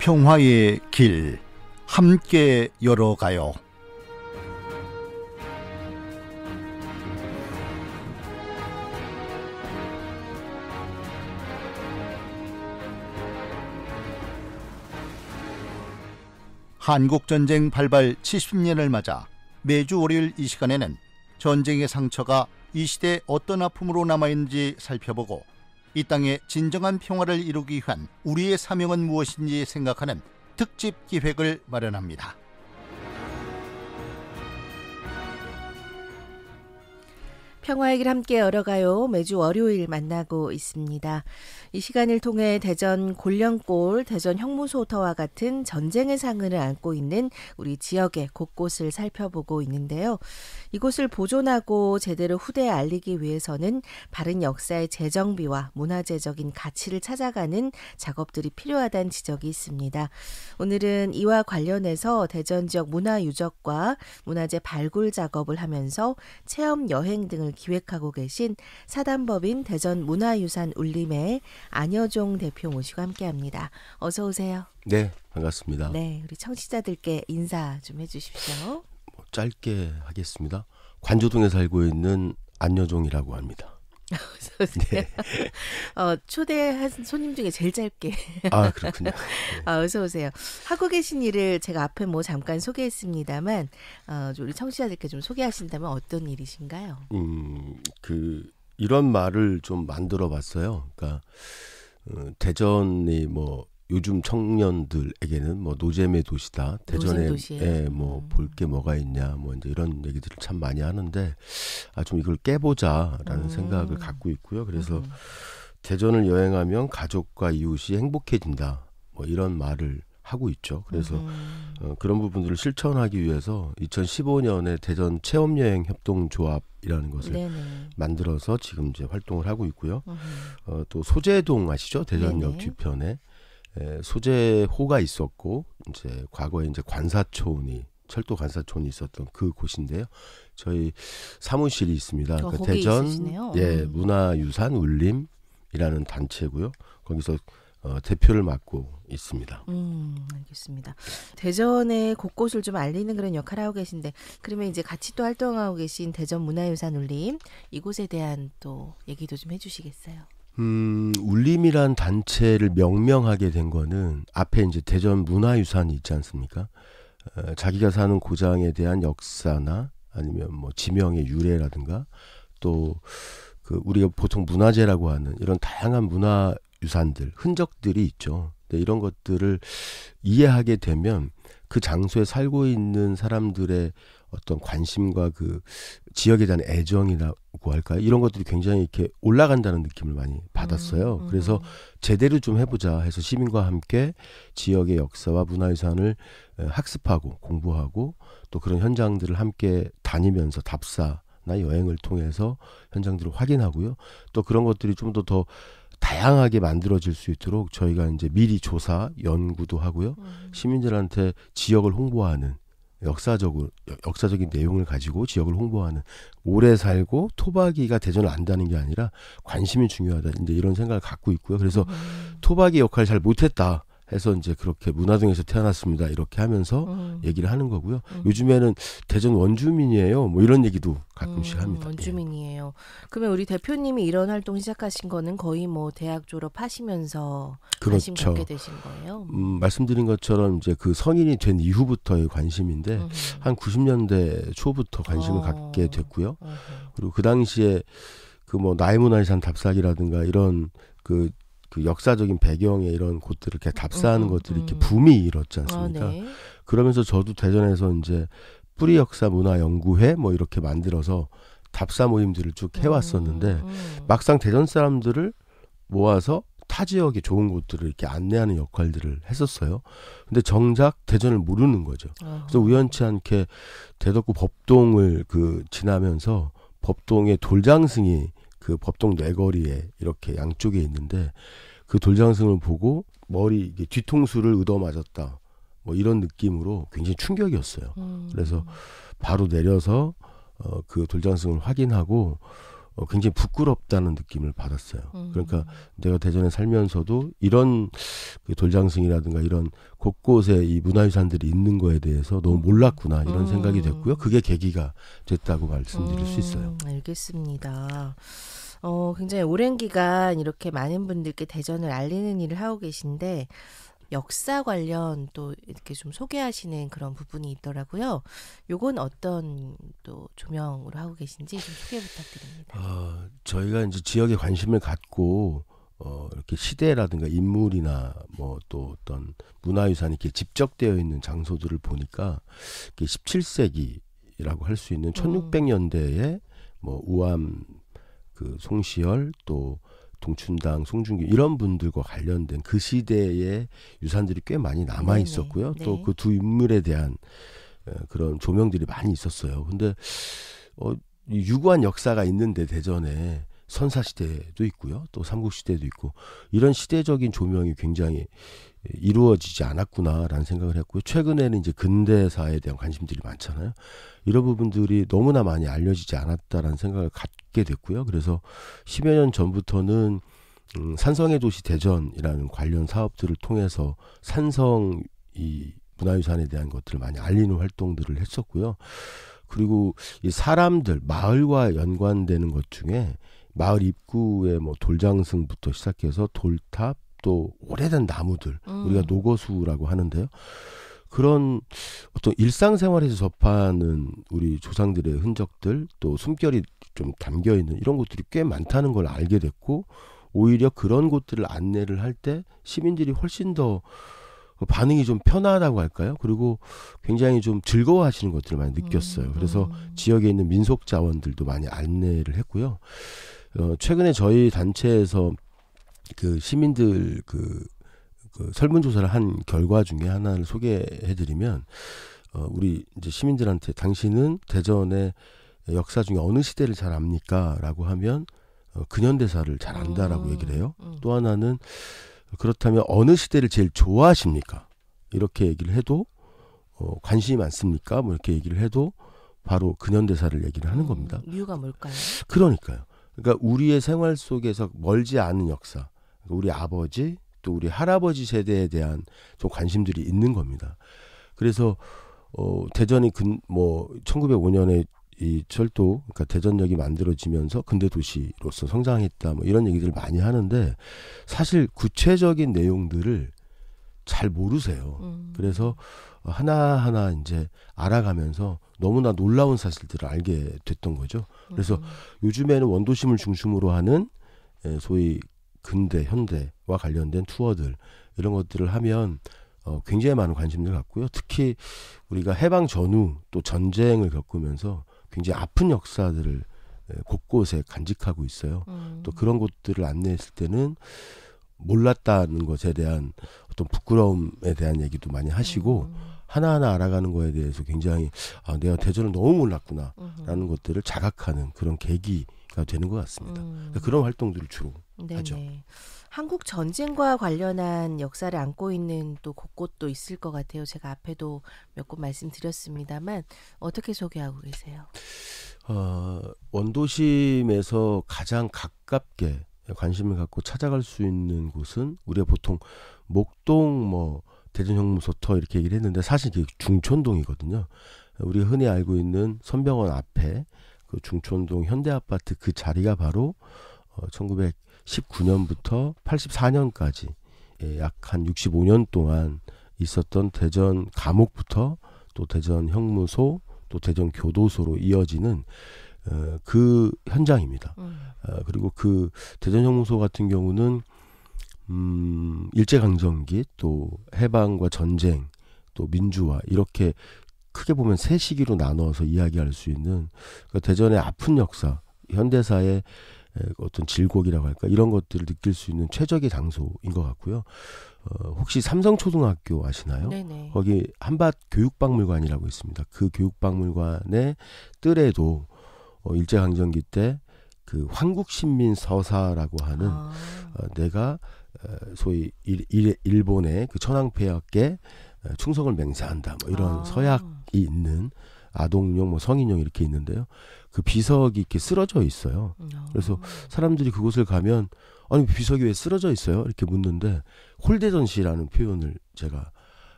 평화의 길 함께 열어가요. 한국전쟁 발발 70년을 맞아 매주 월요일 이 시간에는 전쟁의 상처가 이 시대에 어떤 아픔으로 남아있는지 살펴보고 이 땅에 진정한 평화를 이루기 위한 우리의 사명은 무엇인지 생각하는 특집 기획을 마련합니다. 평화의 길 함께 열어가요. 매주 월요일 만나고 있습니다. 이 시간을 통해 대전 골령골, 대전 형무소터와 같은 전쟁의 상흔을 안고 있는 우리 지역의 곳곳을 살펴보고 있는데요. 이곳을 보존하고 제대로 후대에 알리기 위해서는 바른 역사의 재정비와 문화재적인 가치를 찾아가는 작업들이 필요하다는 지적이 있습니다. 오늘은 이와 관련해서 대전 지역 문화유적과 문화재 발굴 작업을 하면서 체험 여행 등을 기획하고 계신 사단법인 대전문화유산 울림의 안여종 대표 모시고 함께합니다. 어서 오세요. 네, 반갑습니다. 네, 우리 청취자들께 인사 좀 해주십시오. 짧게 하겠습니다. 관조동에 살고 있는 안여종이라고 합니다. 어서 오세요. 네. 초대한 손님 중에 제일 짧게. 아, 그렇군요. 네. 어서 오세요. 하고 계신 일을 제가 앞에 잠깐 소개했습니다만 우리 청취자들께 좀 소개하신다면 어떤 일이신가요? 이런 말을 좀 만들어봤어요. 그러니까 대전이 요즘 청년들에게는 노잼의 도시다. 대전에 볼 게 뭐가 있냐, 이제 이런 얘기들을 참 많이 하는데 좀 이걸 깨보자라는 생각을 갖고 있고요. 그래서 대전을 여행하면 가족과 이웃이 행복해진다. 이런 말을 하고 있죠. 그래서 그런 부분들을 실천하기 위해서 2015년에 대전 체험여행 협동조합이라는 것을 만들어서 지금 이제 활동을 하고 있고요. 또 소재동 아시죠? 대전역 뒤편에 소재호가 있었고 이제 과거에 이제 철도 관사촌이 있었던 그 곳인데요. 저희 사무실이 있습니다. 그러니까 대전 문화유산 울림이라는 단체고요. 거기서 대표를 맡고 있습니다. 알겠습니다. 대전의 곳곳을 좀 알리는 그런 역할을 하고 계신데 그러면 이제 같이 또 활동하고 계신 대전 문화유산 울림 이곳에 대한 또 얘기도 좀 해주시겠어요? 울림이란 단체를 명명하게 된 거는 앞에 이제 대전 문화유산이 있지 않습니까? 자기가 사는 고장에 대한 역사나 아니면 지명의 유래라든가 또 우리가 보통 문화재라고 하는 이런 다양한 문화유산들, 흔적들이 있죠. 이런 것들을 이해하게 되면 그 장소에 살고 있는 사람들의 어떤 관심과 그 지역에 대한 애정이라고 할까요? 이런 것들이 굉장히 이렇게 올라간다는 느낌을 많이 받았어요. 그래서 제대로 좀 해보자 해서 시민과 함께 지역의 역사와 문화유산을 학습하고 공부하고 또 그런 현장들을 함께 다니면서 답사나 여행을 통해서 현장들을 확인하고요. 또 그런 것들이 좀 더 다양하게 만들어질 수 있도록 저희가 이제 미리 조사, 연구도 하고요. 시민들한테 지역을 홍보하는 역사적인 내용을 가지고 지역을 홍보하는 오래 살고 토박이가 대전을 안다는 게 아니라 관심이 중요하다. 이제 이런 생각을 갖고 있고요. 그래서 토박이 역할을 잘 못했다 해서 이제 그렇게 문화동에서 태어났습니다. 이렇게 하면서 얘기를 하는 거고요. 요즘에는 대전 원주민이에요. 이런 얘기도 가끔씩 합니다. 원주민이에요. 그러면 우리 대표님이 이런 활동 시작하신 거는 거의 대학 졸업하시면서 관심 갖게 되신 거예요? 말씀드린 것처럼 이제 그 성인이 된 이후부터의 관심인데 한 90년대 초부터 관심을 갖게 됐고요. 그리고 그 당시에 나의 문화유산 답사기라든가 이런 그 역사적인 배경의 이런 곳들을 이렇게 답사하는 것들이 이렇게 붐이 일었지 않습니까? 네. 그러면서 저도 대전에서 이제 뿌리 역사 문화 연구회 이렇게 만들어서 답사 모임들을 쭉 해왔었는데 막상 대전 사람들을 모아서 타 지역의 좋은 곳들을 이렇게 안내하는 역할들을 했었어요. 근데 정작 대전을 모르는 거죠. 그래서 우연치 않게 대덕구 법동을 지나면서 법동의 돌장승이 그 법동 뇌거리에 이렇게 양쪽에 있는데 그 돌장승을 보고 머리 뒤통수를 얻어맞았다. 이런 느낌으로 굉장히 충격이었어요. 그래서 바로 내려서 그 돌장승을 확인하고 굉장히 부끄럽다는 느낌을 받았어요. 그러니까 내가 대전에 살면서도 이런 그 돌장승이라든가 이런 곳곳에 이 문화유산들이 있는 거에 대해서 너무 몰랐구나 이런 생각이 됐고요. 그게 계기가 됐다고 말씀드릴 수 있어요. 알겠습니다. 굉장히 오랜 기간 이렇게 많은 분들께 대전을 알리는 일을 하고 계신데 역사 관련 또 이렇게 좀 소개하시는 그런 부분이 있더라고요. 요건 어떤 또 조명으로 하고 계신지 좀 소개 부탁드립니다. 저희가 이제 지역에 관심을 갖고 이렇게 시대라든가 인물이나 뭐 또 어떤 문화유산이 이렇게 집적되어 있는 장소들을 보니까 17세기라고 할 수 있는 1600년대에 뭐 우암 그 송시열 또 동춘당, 송중기 이런 분들과 관련된 그 시대의 유산들이 꽤 많이 남아 있었고요. 네. 또 그 두 인물에 대한 그런 조명들이 많이 있었어요. 근데 유구한 역사가 있는데 대전에 선사시대도 있고요. 또 삼국시대도 있고 이런 시대적인 조명이 굉장히 이루어지지 않았구나라는 생각을 했고요. 최근에는 이제 근대사에 대한 관심들이 많잖아요. 이런 부분들이 너무나 많이 알려지지 않았다라는 생각을 갖게 됐고요. 그래서 10여 년 전부터는 산성의 도시 대전이라는 관련 사업들을 통해서 산성 이 문화유산에 대한 것들을 많이 알리는 활동들을 했었고요. 그리고 이 사람들 마을과 연관되는 것 중에 마을 입구에 뭐 돌장승부터 시작해서 돌탑 또 오래된 나무들 우리가 노거수라고 하는데요. 그런 어떤 일상생활에서 접하는 우리 조상들의 흔적들 또 숨결이 좀 담겨 있는 이런 곳들이 꽤 많다는 걸 알게 됐고 오히려 그런 곳들을 안내를 할 때 시민들이 훨씬 더 반응이 좀 편하다고 할까요? 그리고 굉장히 좀 즐거워하시는 것들을 많이 느꼈어요. 그래서 지역에 있는 민속 자원들도 많이 안내를 했고요. 최근에 저희 단체에서 그 시민들 그 설문조사를 한 결과 중에 하나를 소개해드리면 우리 이제 시민들한테 당신은 대전의 역사 중에 어느 시대를 잘 압니까?라고 하면 근현대사를 잘 안다라고 얘기를 해요. 또 하나는 그렇다면 어느 시대를 제일 좋아하십니까? 이렇게 얘기를 해도 관심이 많습니까? 뭐 이렇게 얘기를 해도 바로 근현대사를 얘기를 하는 겁니다. 이유가 뭘까요? 그러니까요. 그러니까 우리의 생활 속에서 멀지 않은 역사, 우리 아버지 또 우리 할아버지 세대에 대한 좀 관심들이 있는 겁니다. 그래서 대전이 1905년에 이 철도, 그러니까 대전역이 만들어지면서 근대 도시로서 성장했다, 뭐 이런 얘기들을 많이 하는데 사실 구체적인 내용들을 잘 모르세요. 그래서 하나하나 이제 알아가면서 너무나 놀라운 사실들을 알게 됐던 거죠. 그래서 요즘에는 원도심을 중심으로 하는 소위 근대, 현대와 관련된 투어들 이런 것들을 하면 굉장히 많은 관심을 갖고요. 특히 우리가 해방 전후 또 전쟁을 겪으면서 굉장히 아픈 역사들을 곳곳에 간직하고 있어요. 또 그런 곳들을 안내했을 때는 몰랐다는 것에 대한 어떤 부끄러움에 대한 얘기도 많이 하시고 하나하나 알아가는 거에 대해서 굉장히 내가 대전을 너무 몰랐구나 라는 것들을 자각하는 그런 계기가 되는 것 같습니다. 그러니까 그런 활동들을 주로 하죠. 한국 전쟁과 관련한 역사를 안고 있는 또 곳곳도 있을 것 같아요. 제가 앞에도 몇 곳 말씀드렸습니다만 어떻게 소개하고 계세요? 원도심에서 가장 가깝게 관심을 갖고 찾아갈 수 있는 곳은 우리가 보통 목동 대전형무소터 이렇게 얘기를 했는데 사실 그게 중촌동이거든요. 우리가 흔히 알고 있는 선병원 앞에 그 중촌동 현대아파트 그 자리가 바로 1919년부터 84년까지 약 한 65년 동안 있었던 대전 감옥부터 또 대전 형무소 또 대전 교도소로 이어지는 그 현장입니다. 그리고 그 대전 형무소 같은 경우는 일제강점기 또 해방과 전쟁 또 민주화 이렇게 크게 보면 세 시기로 나눠서 이야기할 수 있는 그러니까 대전의 아픈 역사, 현대사의 어떤 질곡이라고 할까 이런 것들을 느낄 수 있는 최적의 장소인 것 같고요. 혹시 삼성초등학교 아시나요? 네네. 거기 한밭 교육박물관이라고 있습니다. 그 교육박물관의 뜰에도 일제강점기 때 그 황국신민서사라고 하는 내가 소위 일본의 그 천황폐하께 충성을 맹세한다 뭐 이런 서약이 있는 아동용, 뭐 성인용 이렇게 있는데요. 그 비석이 이렇게 쓰러져 있어요. 그래서 사람들이 그곳을 가면 아니 비석이 왜 쓰러져 있어요? 이렇게 묻는데 홀대전시라는 표현을 제가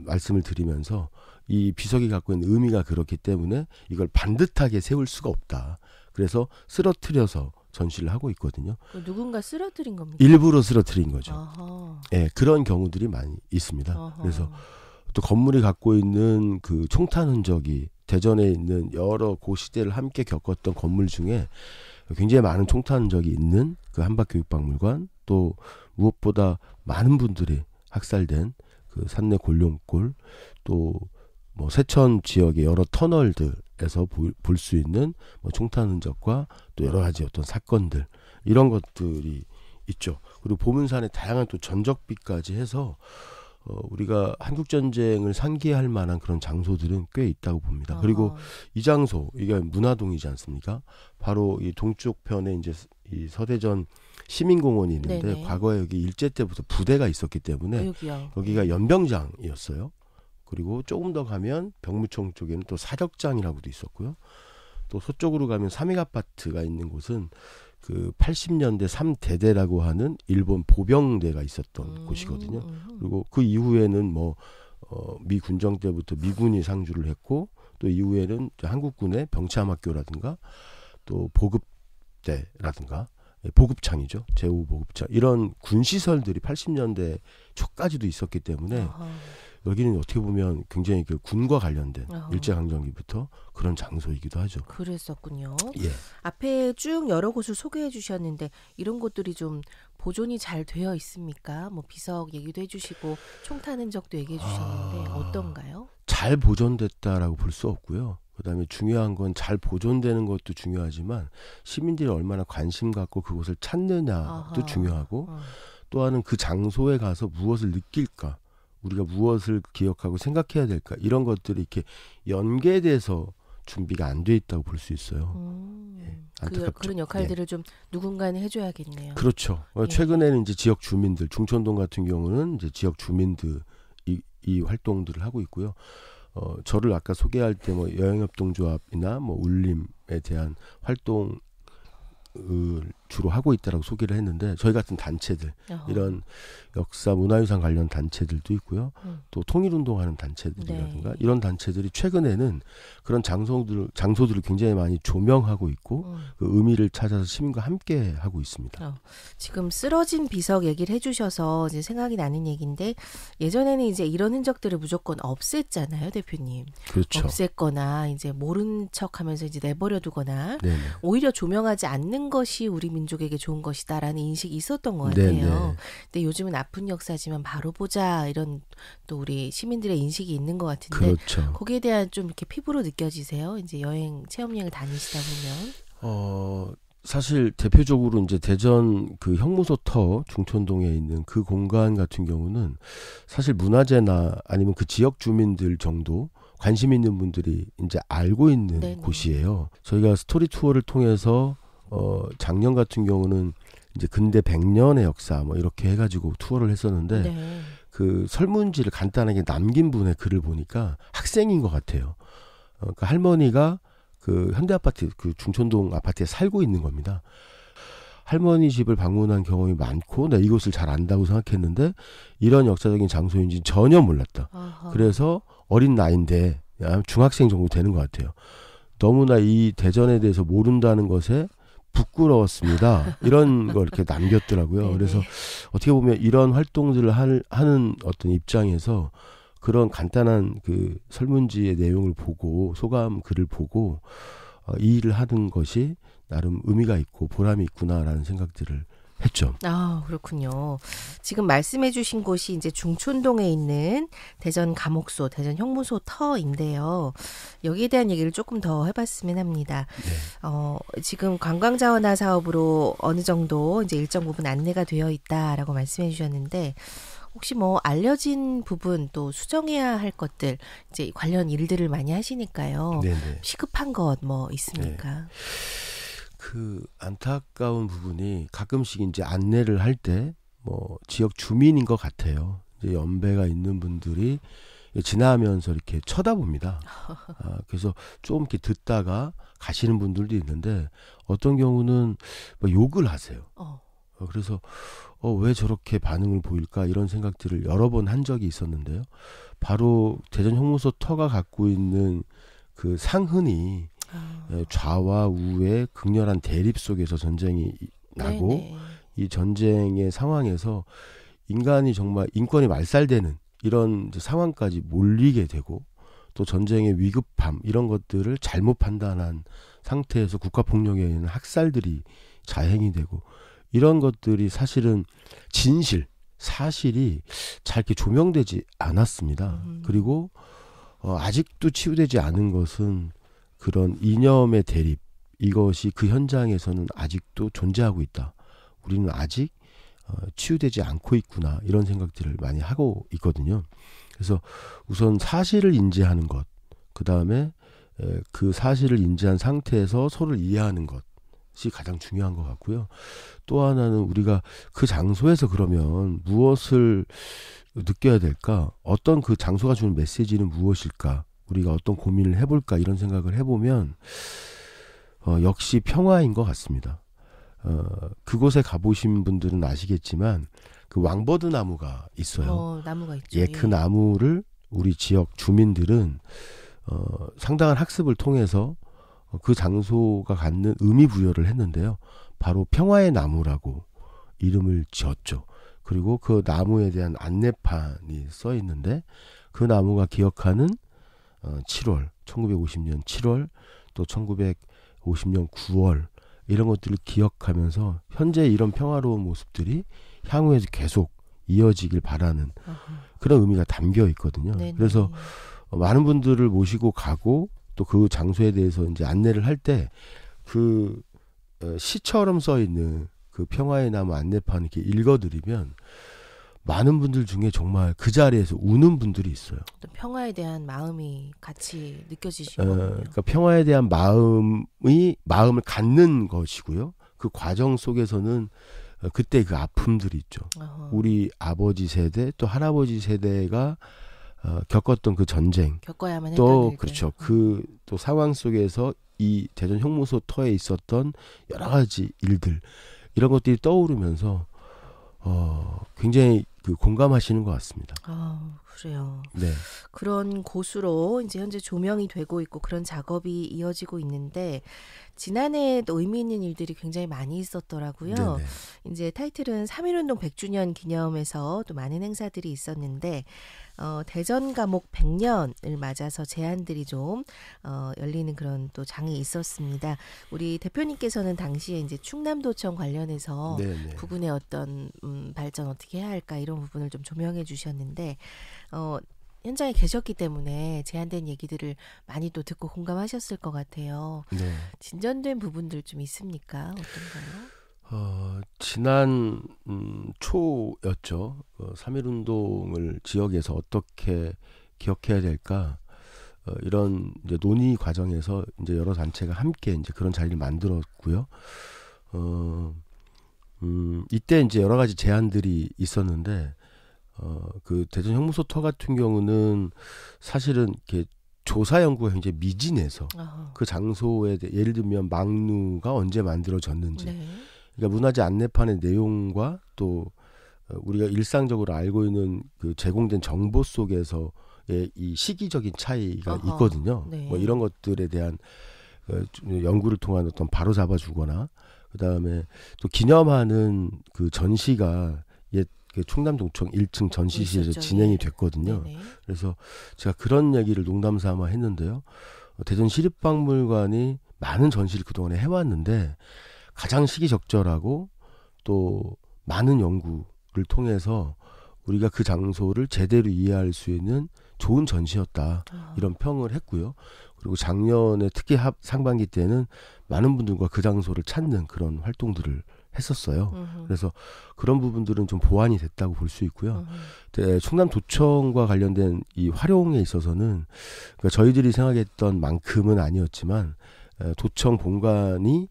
말씀을 드리면서 이 비석이 갖고 있는 의미가 그렇기 때문에 이걸 반듯하게 세울 수가 없다. 그래서 쓰러뜨려서 전시를 하고 있거든요. 누군가 쓰러뜨린 겁니까? 일부러 쓰러뜨린 거죠. 아하. 예, 그런 경우들이 많이 있습니다. 아하. 그래서 또 건물이 갖고 있는 그 총탄 흔적이 대전에 있는 여러 고시대를 함께 겪었던 건물 중에 굉장히 많은 총탄 흔적이 있는 그 한밭교육박물관, 또 무엇보다 많은 분들이 학살된 그 산내 골룡골, 또 뭐 세천 지역의 여러 터널들에서 볼 수 있는 뭐 총탄 흔적과 또 여러 가지 어떤 사건들, 이런 것들이 있죠. 그리고 보문산에 다양한 또 전적비까지 해서 우리가 한국 전쟁을 상기할 만한 그런 장소들은 꽤 있다고 봅니다. 그리고 이 장소, 이게 문화동이지 않습니까? 바로 이 동쪽 편에 이제 이 서대전 시민공원이 있는데, 네네. 과거에 여기 일제 때부터 부대가 있었기 때문에 여기요. 여기가 연병장이었어요. 그리고 조금 더 가면 병무청 쪽에는 또 사격장이라고도 있었고요. 또 서쪽으로 가면 삼익아파트가 있는 곳은 그 80년대 3대대라고 하는 일본 보병대가 있었던 곳이거든요. 그리고 그 이후에는 뭐 미 군정 때부터 미군이 상주를 했고, 또 이후에는 한국군의 병참학교라든가 또 보급대라든가 보급창이죠. 제5보급창, 이런 군시설들이 80년대 초까지도 있었기 때문에 아하. 여기는 어떻게 보면 굉장히 그 군과 관련된 일제강점기부터 그런 장소이기도 하죠. 그랬었군요. 예. 앞에 쭉 여러 곳을 소개해 주셨는데 이런 곳들이 좀 보존이 잘 되어 있습니까? 뭐 비석 얘기도 해주시고 총탄 흔적도 얘기해 주셨는데 어떤가요? 잘 보존됐다라고 볼 수 없고요. 그다음에 중요한 건 잘 보존되는 것도 중요하지만 시민들이 얼마나 관심 갖고 그곳을 찾느냐도 아하. 중요하고, 또 하나는 그 장소에 가서 무엇을 느낄까, 우리가 무엇을 기억하고 생각해야 될까, 이런 것들이 이렇게 연계돼서 준비가 안 돼 있다고 볼 수 있어요. 예, 안타깝죠. 그런 역할들을 좀 누군가는 해줘야겠네요. 그렇죠. 예. 최근에는 이제 지역 주민들, 중천동 같은 경우는 이제 지역 주민들이 이 활동들을 하고 있고요. 저를 아까 소개할 때 뭐 여행협동조합이나 뭐 울림에 대한 활동을 주로 하고 있다라고 소개를 했는데, 저희 같은 단체들, 이런 역사 문화유산 관련 단체들도 있고요. 또 통일운동하는 단체들이라든가, 네. 이런 단체들이 최근에는 그런 장소들을 굉장히 많이 조명하고 있고 그 의미를 찾아서 시민과 함께 하고 있습니다. 지금 쓰러진 비석 얘기를 해주셔서 이제 생각이 나는 얘기인데, 예전에는 이제 이런 흔적들을 무조건 없앴잖아요, 대표님. 그렇죠. 없앴거나 이제 모른 척하면서 이제 내버려두거나, 네네. 오히려 조명하지 않는 것이 우리 민족에게 좋은 것이다라는 인식이 있었던 것 같아요. 네네. 근데 요즘은 아픈 역사지만 바로 보자, 이런 또 우리 시민들의 인식이 있는 것 같은데, 그렇죠. 거기에 대한 좀 이렇게 피부로 느껴지세요? 이제 여행 체험여행을 다니시다 보면. 사실 대표적으로 이제 대전 그 형무소터 중천동에 있는 그 공간 같은 경우는 사실 문화재나 아니면 그 지역 주민들 정도 관심 있는 분들이 이제 알고 있는 네네. 곳이에요. 저희가 스토리 투어를 통해서 작년 같은 경우는 이제 근대 100년의 역사 뭐 이렇게 해가지고 투어를 했었는데, 네. 그 설문지를 간단하게 남긴 분의 글을 보니까 학생인 것 같아요. 그러니까 할머니가 그 현대아파트, 그 중천동 아파트에 살고 있는 겁니다. 할머니 집을 방문한 경험이 많고 나 이곳을 잘 안다고 생각했는데 이런 역사적인 장소인지 전혀 몰랐다. 아하. 그래서 어린 나이인데 중학생 정도 되는 것 같아요. 너무나 이 대전에 대해서 모른다는 것에 부끄러웠습니다. 이런 걸 이렇게 남겼더라고요. 네네. 그래서 어떻게 보면 이런 활동들을 하는 어떤 입장에서 그런 간단한 그 설문지의 내용을 보고 소감 글을 보고 이 일을 하는 것이 나름 의미가 있고 보람이 있구나라는 생각들을 했죠. 아, 그렇군요. 지금 말씀해 주신 곳이 이제 중촌동에 있는 대전 감옥소, 대전 형무소 터인데요. 여기에 대한 얘기를 조금 더 해봤으면 합니다. 네. 지금 관광자원화 사업으로 어느 정도 이제 일정 부분 안내가 되어 있다라고 말씀해 주셨는데, 혹시 뭐 알려진 부분 또 수정해야 할 것들, 이제 관련 일들을 많이 하시니까요. 네네. 시급한 것 뭐 있습니까? 네. 그 안타까운 부분이 가끔씩 이제 안내를 할 때 뭐 지역 주민인 것 같아요. 이제 연배가 있는 분들이 지나면서 이렇게 쳐다봅니다. 그래서 좀 이렇게 듣다가 가시는 분들도 있는데 어떤 경우는 뭐 욕을 하세요. 그래서 왜 저렇게 반응을 보일까 이런 생각들을 여러 번 한 적이 있었는데요. 바로 대전 형무소 터가 갖고 있는 그 상흔이 좌와 우의 극렬한 대립 속에서 전쟁이 나고 네네. 이 전쟁의 상황에서 인간이 정말 인권이 말살되는 이런 이제 상황까지 몰리게 되고 또 전쟁의 위급함 이런 것들을 잘못 판단한 상태에서 국가폭력에 의한 학살들이 자행이 되고 이런 것들이 사실은 사실이 잘 이렇게 조명되지 않았습니다. 그리고 아직도 치유되지 않은 것은 그런 이념의 대립 이것이 그 현장에서는 아직도 존재하고 있다. 우리는 아직 치유되지 않고 있구나 이런 생각들을 많이 하고 있거든요. 그래서 우선 사실을 인지하는 것, 그 다음에 그 사실을 인지한 상태에서 서로를 이해하는 것이 가장 중요한 것 같고요. 또 하나는 우리가 그 장소에서 그러면 무엇을 느껴야 될까? 어떤 그 장소가 주는 메시지는 무엇일까? 우리가 어떤 고민을 해볼까? 이런 생각을 해보면 역시 평화인 것 같습니다. 그곳에 가보신 분들은 아시겠지만 그 왕버드 나무가 있어요. 나무가 있죠. 그 나무를 우리 지역 주민들은 상당한 학습을 통해서 그 장소가 갖는 의미 부여를 했는데요. 바로 평화의 나무라고 이름을 지었죠. 그리고 그 나무에 대한 안내판이 써 있는데 그 나무가 기억하는 7월, 1950년 7월 또 1950년 9월 이런 것들을 기억하면서 현재 이런 평화로운 모습들이 향후에도 계속 이어지길 바라는 그런 의미가 담겨 있거든요. 네네. 그래서 많은 분들을 모시고 가고 또 그 장소에 대해서 이제 안내를 할 때 그 시처럼 써 있는 그 평화의 나무 안내판 이렇게 읽어드리면 많은 분들 중에 정말 그 자리에서 우는 분들이 있어요. 또 평화에 대한 마음이 같이 느껴지시거든요. 그러니까 평화에 대한 마음을 갖는 것이고요. 그 과정 속에서는 그때 그 아픔들이 있죠. 우리 아버지 세대 또 할아버지 세대가 겪었던 그 전쟁, 겪어야만 또 했던 그렇죠. 그 또 상황 속에서 이 대전 형무소 터에 있었던 여러 가지 일들 이런 것들이 떠오르면서 굉장히 그 공감하시는 것 같습니다. 그래요. 네. 그런 곳으로 이제 현재 조명이 되고 있고 그런 작업이 이어지고 있는데 지난해에도 의미 있는 일들이 굉장히 많이 있었더라고요. 네네. 이제 타이틀은 3.1운동 100주년 기념해서 또 많은 행사들이 있었는데 대전 감옥 100년을 맞아서 제안들이 좀 열리는 그런 또 장이 있었습니다. 우리 대표님께서는 당시에 이제 충남도청 관련해서 네네. 부근의 어떤 발전 어떻게 해야 할까 이런 부분을 좀 조명해 주셨는데 현장에 계셨기 때문에 제한된 얘기들을 많이 또 듣고 공감하셨을 것 같아요. 네. 진전된 부분들 좀 있습니까? 어떤가요? 지난 초였죠. 3.1운동을 지역에서 어떻게 기억해야 될까? 이런 이제 논의 과정에서 이제 여러 단체가 함께 이제 그런 자리를 만들었고요. 이때 이제 여러 가지 제안들이 있었는데, 그 대전 형무소 터 같은 경우는 사실은 이렇게 조사 연구가 굉장히 미진해서 그 장소에 대해 예를 들면 망루가 언제 만들어졌는지, 네. 그러니까 문화재 안내판의 내용과 또 우리가 일상적으로 알고 있는 그 제공된 정보 속에서의 이 시기적인 차이가 있거든요. 네. 뭐 이런 것들에 대한 연구를 통한 어떤 바로 잡아주거나 그 다음에 또 기념하는 그 전시가 그 충남도청 1층 전시실에서 있었죠. 진행이 됐거든요. 네네. 그래서 제가 그런 얘기를 농담 삼아 했는데요. 대전 시립박물관이 많은 전시를 그동안에 해왔는데 가장 시기적절하고 또 많은 연구를 통해서 우리가 그 장소를 제대로 이해할 수 있는 좋은 전시였다. 이런 평을 했고요. 그리고 작년에 특히 상반기 때는 많은 분들과 그 장소를 찾는 그런 활동들을 했었어요. 그래서 그런 부분들은 좀 보완이 됐다고 볼 수 있고요. 충남도청과 관련된 이 활용에 있어서는 그러니까 저희들이 생각했던 만큼은 아니었지만 도청 본관이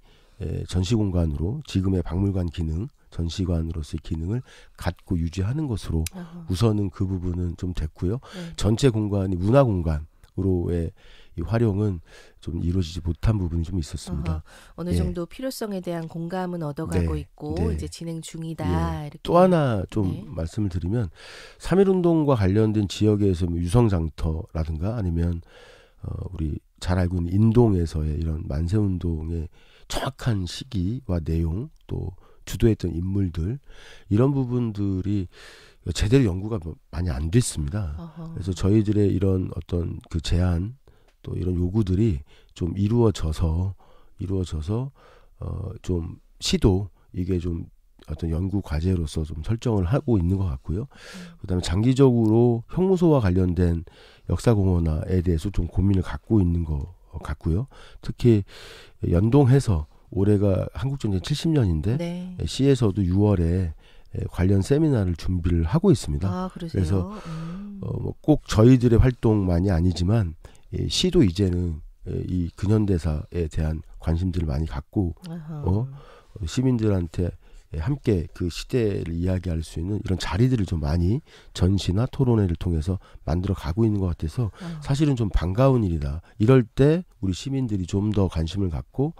전시 공간으로 지금의 박물관 기능, 전시관으로서의 기능을 갖고 유지하는 것으로 우선은 그 부분은 좀 됐고요. 네. 전체 공간이 문화 공간으로의 이 활용은 좀 이루어지지 못한 부분이 좀 있었습니다. 어느 예. 정도 필요성에 대한 공감은 얻어가고 네, 있고 네. 이제 진행 중이다. 예. 이렇게. 또 하나 좀 네. 말씀을 드리면 3.1운동과 관련된 지역에서 뭐 유성장터라든가 아니면 우리 잘 알고 있는 인동에서의 이런 만세운동의 정확한 시기와 내용 또 주도했던 인물들 이런 부분들이 제대로 연구가 많이 안 됐습니다. 그래서 저희들의 이런 어떤 그 제안 또 이런 요구들이 좀 이루어져서 좀 시도 이게 좀 어떤 연구 과제로서 좀 설정을 하고 있는 것 같고요. 그다음에 장기적으로 형무소와 관련된 역사공헌화에 대해서 좀 고민을 갖고 있는 것 같고요. 특히 연동해서 올해가 한국전쟁 70년인데 네. 시에서도 6월에 관련 세미나를 준비를 하고 있습니다. 아, 그러세요? 그래서 뭐꼭 저희들의 활동만이 아니지만 시도 이제는 이 근현대사에 대한 관심들을 많이 갖고 시민들한테 함께 그 시대를 이야기할 수 있는 이런 자리들을 좀 많이 전시나 토론회를 통해서 만들어 가고 있는 것 같아서 사실은 좀 반가운 일이다. 이럴 때 우리 시민들이 좀 더 관심을 갖고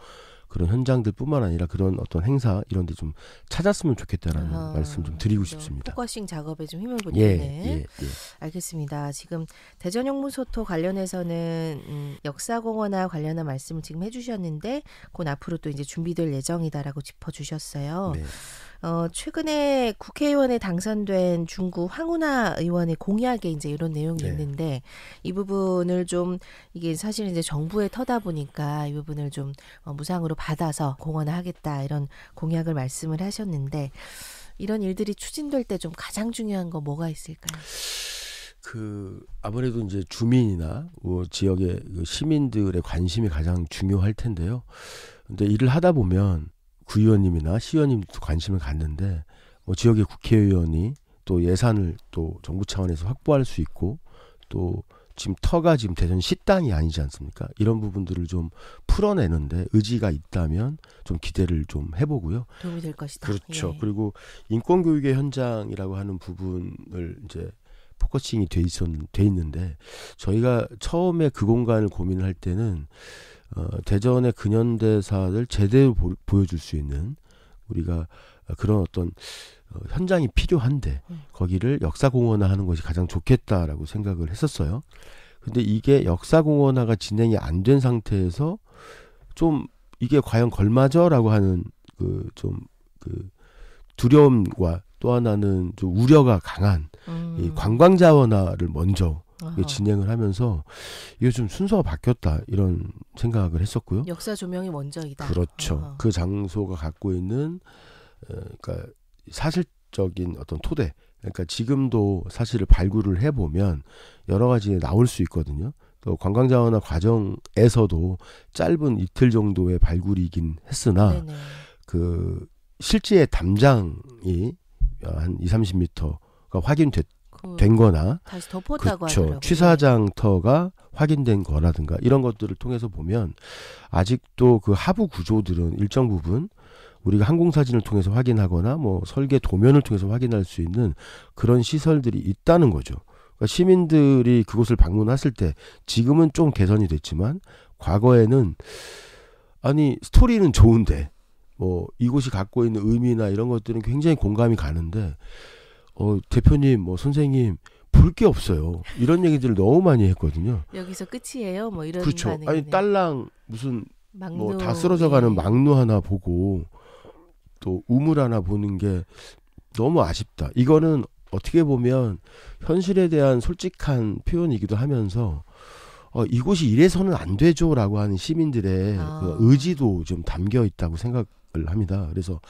그런 현장들뿐만 아니라 그런 어떤 행사 이런 데 좀 찾았으면 좋겠다라는 말씀 좀 드리고 싶습니다. 포커싱 작업에 좀 힘을 예, 보내네. 예. 알겠습니다. 지금 대전형무소토 관련해서는 역사공헌화 관련한 말씀을 지금 해주셨는데 곧 앞으로 또 이제 준비될 예정이다라고 짚어주셨어요. 네. 최근에 국회의원에 당선된 중구 황운하 의원의 공약에 이제 이런 내용이 네. 있는데 이 부분을 좀 이게 사실 이제 정부의 터다 보니까 이 부분을 좀 무상으로 받아서 공헌하겠다 이런 공약을 말씀을 하셨는데 이런 일들이 추진될 때 좀 가장 중요한 거 뭐가 있을까요? 아무래도 이제 주민이나 지역의 그 시민들의 관심이 가장 중요할 텐데요. 근데 일을 하다 보면 구의원님이나 시의원님도 관심을 갖는데 지역의 국회의원이 또 예산을 또 정부 차원에서 확보할 수 있고 또 지금 터가 지금 대전시 땅이 아니지 않습니까? 이런 부분들을 좀 풀어내는데 의지가 있다면 좀 기대를 좀 해보고요. 도움이 될 것이다. 그렇죠. 예. 그리고 인권교육의 현장이라고 하는 부분을 이제 포커싱이 돼 있는데 저희가 처음에 그 공간을 고민을 할 때는 대전의 근현대사를 제대로 보여줄 수 있는 우리가 그런 어떤 현장이 필요한데 거기를 역사공헌화하는 것이 가장 좋겠다라고 생각을 했었어요. 근데 이게 역사공헌화가 진행이 안 된 상태에서 좀 이게 과연 걸맞아라고 하는 그 두려움과 또 하나는 좀 우려가 강한 이 관광자원화를 먼저 진행을 하면서 이게 좀 순서가 바뀌었다 이런 생각을 했었고요. 역사 조명이 먼저이다. 그렇죠. 그 장소가 갖고 있는 그러니까 사실적인 어떤 토대. 그러니까 지금도 사실을 발굴을 해보면 여러 가지 나올 수 있거든요. 또 관광자원화 과정에서도 짧은 이틀 정도의 발굴이긴 했으나 네네. 그 실제 담장이 한 2-30m가 확인된 거나 다시 덮었다고 그렇죠. 하더라고요. 취사장터가 확인된 거라든가 이런 것들을 통해서 보면 아직도 그 하부 구조들은 일정 부분 우리가 항공사진을 통해서 확인하거나 뭐 설계 도면을 통해서 확인할 수 있는 그런 시설들이 있다는 거죠. 그러니까 시민들이 그곳을 방문했을 때 지금은 좀 개선이 됐지만 과거에는 아니 스토리는 좋은데 뭐 이곳이 갖고 있는 의미나 이런 것들은 굉장히 공감이 가는데 대표님 뭐 선생님 볼 게 없어요. 이런 얘기들을 너무 많이 했거든요. 여기서 끝이에요. 뭐 이런 그렇죠. 반응이네. 아니 딸랑 무슨 막루, 뭐 다 쓰러져가는 예. 막루 하나 보고 또 우물 하나 보는 게 너무 아쉽다. 이거는 어떻게 보면 현실에 대한 솔직한 표현이기도 하면서 이곳이 이래서는 안 되죠라고 하는 시민들의 그 의지도 좀 담겨 있다고 생각을 합니다. 그래서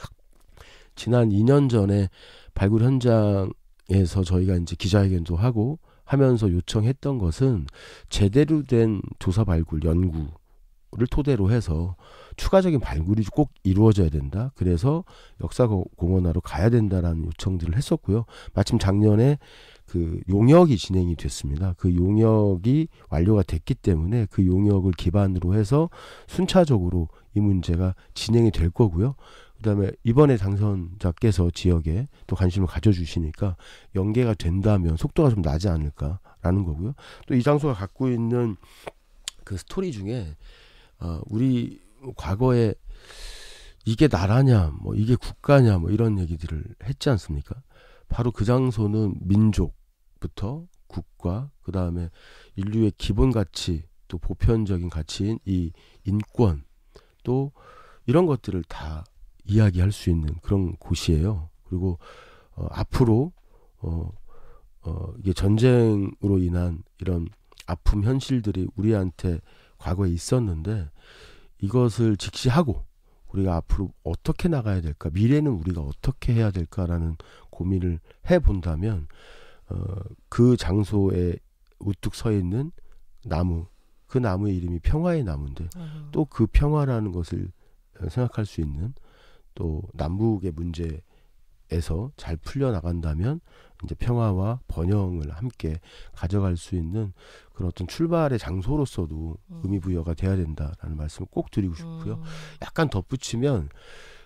지난 2년 전에 발굴 현장에서 저희가 이제 기자회견도 하고 하면서 요청했던 것은 제대로 된 조사 발굴 연구를 토대로 해서 추가적인 발굴이 꼭 이루어져야 된다. 그래서 역사공헌화로 가야 된다라는 요청들을 했었고요. 마침 작년에 그 용역이 진행이 됐습니다. 그 용역이 완료가 됐기 때문에 그 용역을 기반으로 해서 순차적으로 이 문제가 진행이 될 거고요. 그다음에 이번에 당선자께서 지역에 또 관심을 가져주시니까 연계가 된다면 속도가 좀 나지 않을까라는 거고요. 또 이 장소가 갖고 있는 그 스토리 중에 우리 과거에 이게 나라냐, 뭐 이게 국가냐, 뭐 이런 얘기들을 했지 않습니까? 바로 그 장소는 민족부터 국가, 그 다음에 인류의 기본 가치, 또 보편적인 가치인 이 인권, 또 이런 것들을 다 이야기할 수 있는 그런 곳이에요. 그리고 앞으로 이게 전쟁으로 인한 이런 아픔 현실들이 우리한테 과거에 있었는데 이것을 직시하고 우리가 앞으로 어떻게 나가야 될까, 미래는 우리가 어떻게 해야 될까라는 고민을 해본다면 그 장소에 우뚝 서 있는 나무, 그 나무의 이름이 평화의 나무인데 또 그 평화라는 것을 생각할 수 있는, 또 남북의 문제에서 잘 풀려나간다면 이제 평화와 번영을 함께 가져갈 수 있는 그런 어떤 출발의 장소로서도 의미부여가 돼야 된다라는 말씀을 꼭 드리고 싶고요. 약간 덧붙이면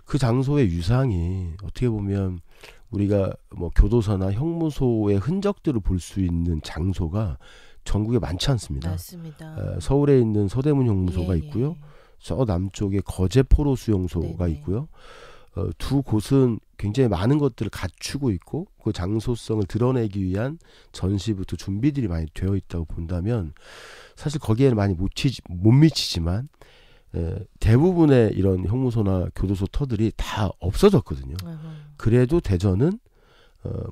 그 장소의 유상이 어떻게 보면 우리가 뭐 교도소나 형무소의 흔적들을 볼 수 있는 장소가 전국에 많지 않습니다. 맞습니다. 서울에 있는 서대문 형무소가 있고요. 저 남쪽에 거제포로 수용소가 있고요. 두 곳은 굉장히 많은 것들을 갖추고 있고 그 장소성을 드러내기 위한 전시부터 준비들이 많이 되어 있다고 본다면 사실 거기에는 많이 못 미치지만 대부분의 이런 형무소나 교도소 터들이 다 없어졌거든요. 그래도 대전은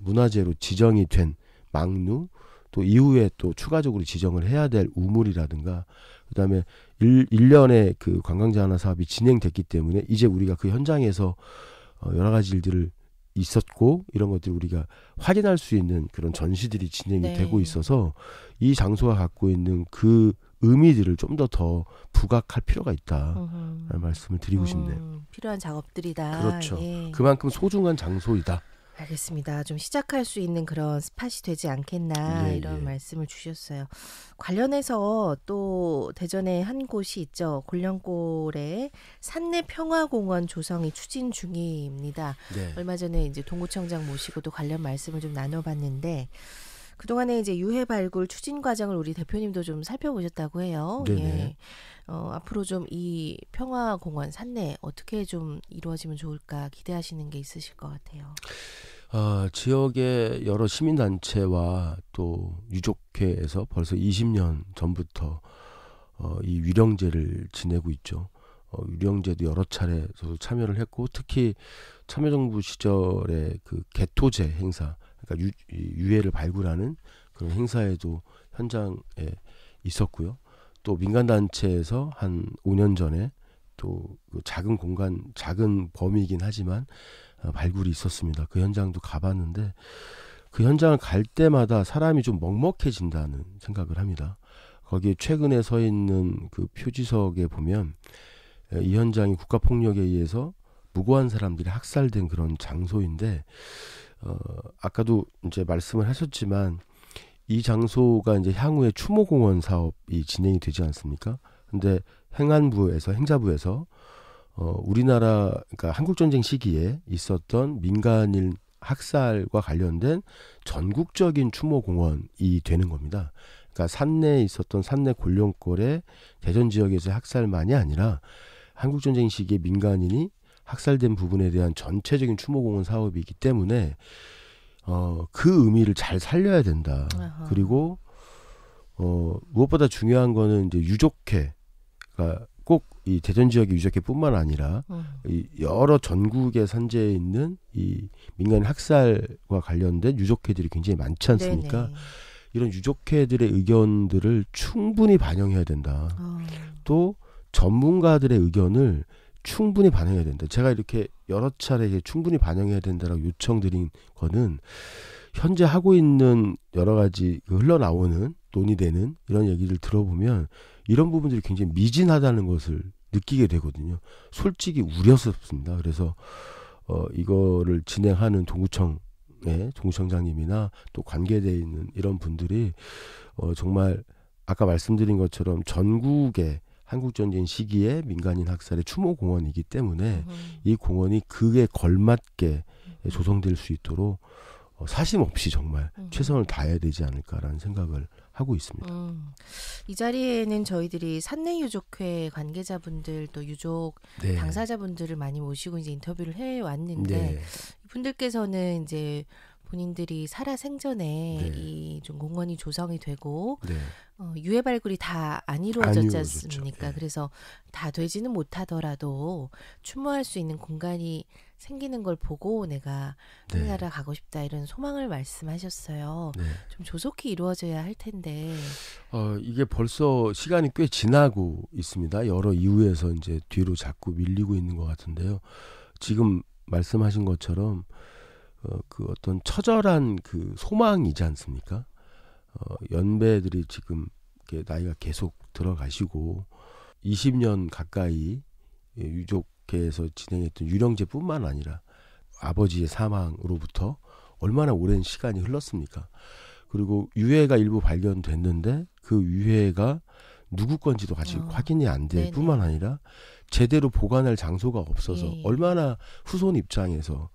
문화재로 지정이 된 망루, 또 이후에 또 추가적으로 지정을 해야 될 우물이라든가 그다음에 1년의 그 관광지 하나 사업이 진행됐기 때문에 이제 우리가 그 현장에서 여러 가지 일들을 있었고 이런 것들을 우리가 확인할 수 있는 그런 전시들이 진행이 되고 있어서 이 장소가 갖고 있는 그 의미들을 좀 더 부각할 필요가 있다라는 말씀을 드리고 싶네요. 필요한 작업들이다. 그렇죠. 그만큼 소중한 장소이다. 알겠습니다. 좀 시작할 수 있는 그런 스팟이 되지 않겠나 이런 말씀을 주셨어요. 관련해서 또 대전에 한 곳이 있죠. 골령골에 산내평화공원 조성이 추진 중입니다. 얼마 전에 이제 동구청장 모시고도 관련 말씀을 좀 나눠봤는데 그동안에 이제 유해 발굴 추진 과정을 우리 대표님도 좀 살펴보셨다고 해요. 앞으로 좀 이 평화공원 산내 어떻게 좀 이루어지면 좋을까 기대하시는 게 있으실 것 같아요. 지역의 여러 시민단체와 또 유족회에서 벌써 20년 전부터 이 위령제를 지내고 있죠. 위령제도 여러 차례 저도 참여를 했고 특히 참여정부 시절에 그 개토제 행사, 그러니까 유해를 발굴하는 그런 행사에도 현장에 있었고요. 또 민간단체에서 한 5년 전에 또 그 작은 공간, 작은 범위이긴 하지만 발굴이 있었습니다. 그 현장도 가봤는데 그 현장을 갈 때마다 사람이 좀 먹먹해진다는 생각을 합니다. 거기에 최근에 서 있는 그 표지석에 보면 이 현장이 국가폭력에 의해서 무고한 사람들이 학살된 그런 장소인데 아까도 이제 말씀을 하셨지만 이 장소가 이제 향후에 추모공원 사업이 진행이 되지 않습니까? 근데 행자부에서 우리나라 그러니까 한국전쟁 시기에 있었던 민간인 학살과 관련된 전국적인 추모공원이 되는 겁니다. 그러니까 산내에 있었던 산내 골령골의 대전 지역에서의 학살만이 아니라 한국전쟁 시기에 민간인이 학살된 부분에 대한 전체적인 추모공원 사업이기 때문에 그 의미를 잘 살려야 된다. 그리고 무엇보다 중요한 거는 이제 유족회가 꼭 이 대전 지역의 유족회뿐만 아니라 이 여러 전국의 산재에 있는 이 민간인 학살과 관련된 유족회들이 굉장히 많지 않습니까? 이런 유족회들의 의견들을 충분히 반영해야 된다. 또 전문가들의 의견을 충분히 반영해야 된다. 제가 이렇게 여러 차례 충분히 반영해야 된다라고 요청드린 거는 현재 하고 있는 여러 가지 흘러나오는 논의되는 이런 얘기를 들어보면 이런 부분들이 굉장히 미진하다는 것을 느끼게 되거든요. 솔직히 우려스럽습니다. 그래서 이거를 진행하는 동구청장님이나 또 관계되어 있는 이런 분들이 정말 아까 말씀드린 것처럼 전국에 한국전쟁 시기에 민간인 학살의 추모 공원이기 때문에 이 공원이 그에 걸맞게 조성될 수 있도록 사심 없이 정말 최선을 다해야 되지 않을까라는 생각을 하고 있습니다. 이 자리에는 저희들이 산내유족회 관계자분들 또 유족 네. 당사자분들을 많이 모시고 이제 인터뷰를 해왔는데 네. 이분들께서는 이제 본인들이 살아생전에 네. 이 좀 공원이 조성이 되고 네. 유해 발굴이 다 안 이루어졌지 이루어졌죠. 않습니까? 네. 그래서 다 되지는 못하더라도 추모할 수 있는 공간이 생기는 걸 보고 내가 네. 하늘나라 가고 싶다 이런 소망을 말씀하셨어요. 네. 좀 조속히 이루어져야 할 텐데. 이게 벌써 시간이 꽤 지나고 있습니다. 여러 이유에서 이제 뒤로 자꾸 밀리고 있는 것 같은데요. 지금 말씀하신 것처럼 그 어떤 처절한 그 소망이지 않습니까? 연배들이 지금 이렇게 나이가 계속 들어가시고 20년 가까이 유족회에서 진행했던 유령제뿐만 아니라 아버지의 사망으로부터 얼마나 오랜 시간이 흘렀습니까? 그리고 유해가 일부 발견됐는데 그 유해가 누구 건지도 아직 확인이 안 될 뿐만 아니라 제대로 보관할 장소가 없어서 얼마나 후손 입장에서